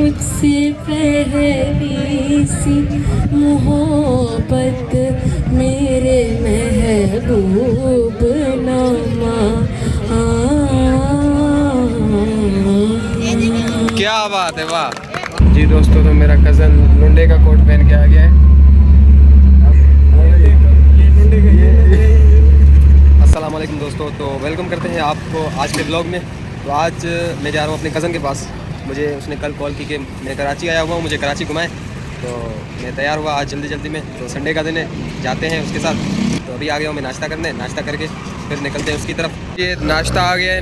मुझसे पहली सी मोहब्बत मेरे महबूब नामा। क्या बात है, वाह जी। दोस्तों तो मेरा कज़न लुंडे का कोट पहन के आ गया है। अस्सलाम वालेकुम दोस्तों, तो वेलकम करते हैं आपको आज के ब्लॉग में। तो आज मैं जा रहा हूँ अपने कज़न के पास। मुझे उसने कल कॉल की कि मैं कराची आया हुआ हूँ, मुझे कराची घुमाएं। तो मैं तैयार हुआ आज जल्दी में। तो संडे का दिन है, जाते हैं उसके साथ। तो अभी आ गया हूँ मैं नाश्ता करने, नाश्ता करके फिर निकलते हैं उसकी तरफ। ये नाश्ता आ गया है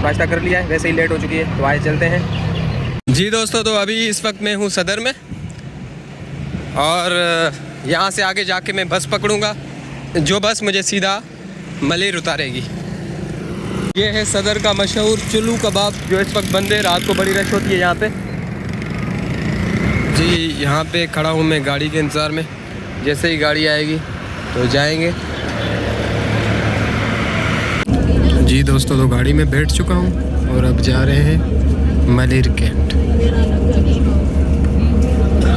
नाश्ता कर लिया है, वैसे ही लेट हो चुकी है। तो आए चलते हैं जी। दोस्तों तो अभी इस वक्त मैं हूँ सदर में, और यहाँ से आगे जाके मैं बस पकड़ूँगा, जो बस मुझे सीधा मलिर उतारेगी। ये है सदर का मशहूर चुल्लू कबाब, जो इस वक्त बंद है। रात को बड़ी रश होती है यहाँ पे जी। यहाँ पे खड़ा हूँ मैं गाड़ी के इंतज़ार में, जैसे ही गाड़ी आएगी तो जाएंगे जी। दोस्तों तो गाड़ी में बैठ चुका हूँ और अब जा रहे हैं मलिर कैंट।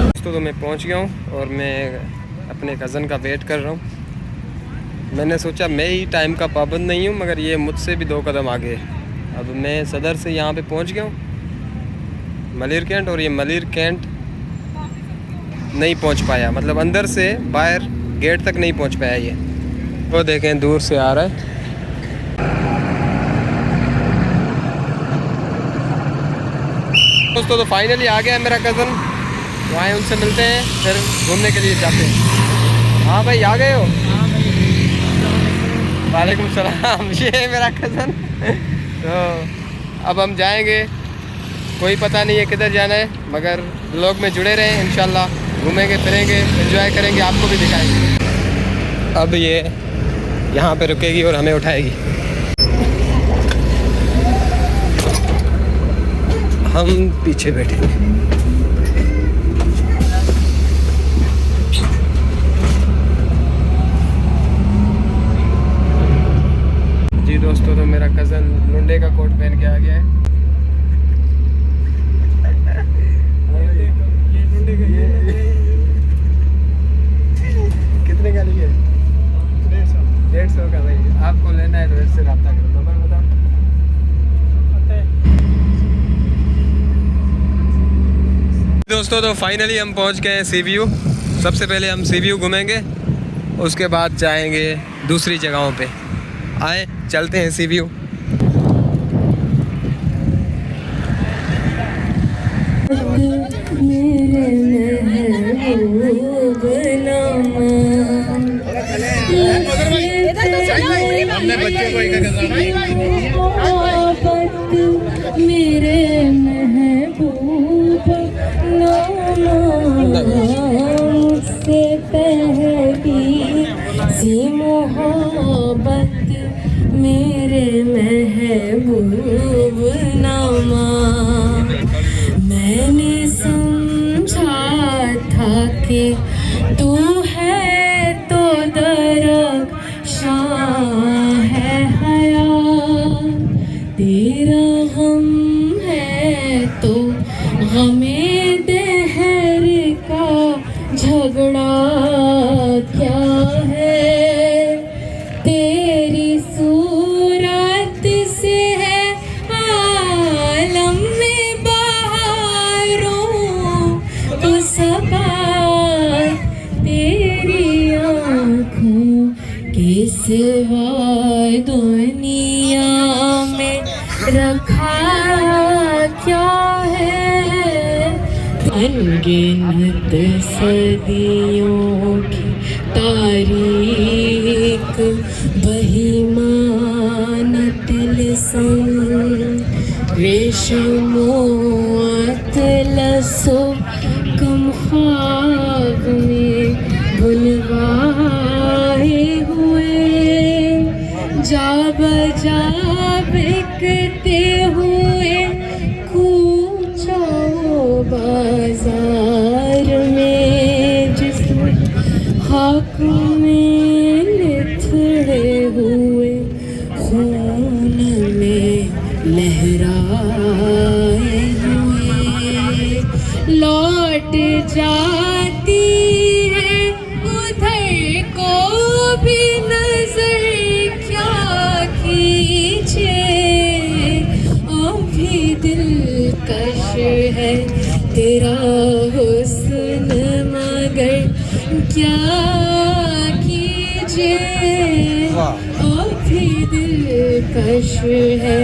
दोस्तों तो मैं पहुँच गया हूँ और मैं अपने कज़न का वेट कर रहा हूँ। मैंने सोचा मैं ही टाइम का पाबंद नहीं हूँ, मगर ये मुझसे भी 2 कदम आगे है। अब मैं सदर से यहाँ पे पहुँच गया हूँ मलिर कैंट, और ये मलिर कैंट नहीं पहुँच पाया, मतलब अंदर से बाहर गेट तक नहीं पहुँच पाया ये। वो देखें दूर से आ रहा है। दोस्तों तो फाइनली आ गया है मेरा कज़न। वहाँ उनसे मिलते हैं, फिर घूमने के लिए जाते हैं। हाँ भाई, आ गए हो? वालेकुम सलाम। ये है मेरा कज़न। तो अब हम जाएंगे, कोई पता नहीं है किधर जाना है, मगर लोग में जुड़े रहें। इंशाल्लाह घूमेंगे फिरेंगे, एंजॉय करेंगे, आपको भी दिखाएंगे। अब ये यहाँ पे रुकेगी और हमें उठाएगी। हम पीछे बैठेंगे जी। दोस्तों तो मेरा कज़न लुंडे का कोट पहन के आ गया है। कितने का लिए? 150 का। भाई आपको लेना है तो इससे रब्ता करो। नंबर बताओ। दोस्तों तो फाइनली हम पहुंच गए हैं सी व्यू। सबसे पहले हम सी व्यू घूमेंगे, उसके बाद जाएंगे दूसरी जगहों पे। आए चलते हैं सी व्यू। मेरे महबूब मुझसे पहली सी मोहब्बत मेरे महबूब नामा। मैंने समझा था कि तू है तो दरक शाह है हया, तेरा हम है तो हमें दहर का झगड़ा क्या है। तेरी सूरत से है आलम में बहारों को सबा, तेरी आँखों के सिवा दुनिया में रखा क्या है। अनगिनत सदियों की तारीख बहिमान तिलस्म रेशमो अतलसो कम ख्वाब में बुलवाए हुए, जा बजा बिकते हुए कूचो बाजार में, जिसमें खाक में निथरे हुए खून में लहराए हुए लौट जाती है उधर को भी नजर क्या खींचे अभी दिलकश है तेरा हुस्न मगर क्या कीजिए अभी दिलकश है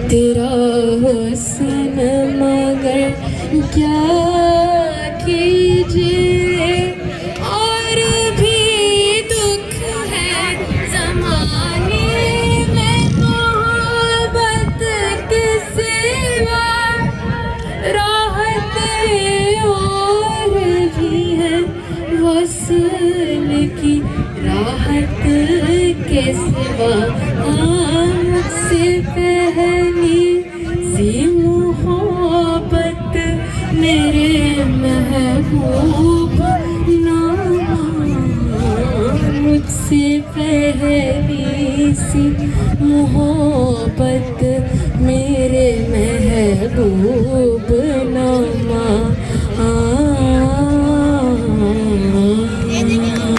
तेरा हुस्न मगर क्या कीजिए और भी दुख है ज़माने में मोहब्बत के सिवा राहत और भी है वस्ल की राहत के सिवा मुझसे पहली सी मोहब्बत मेरे महबूब नामा मुझसे पहली सी मोहब्बत मेरे महबूब नामा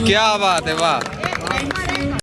क्या बात है, वाह।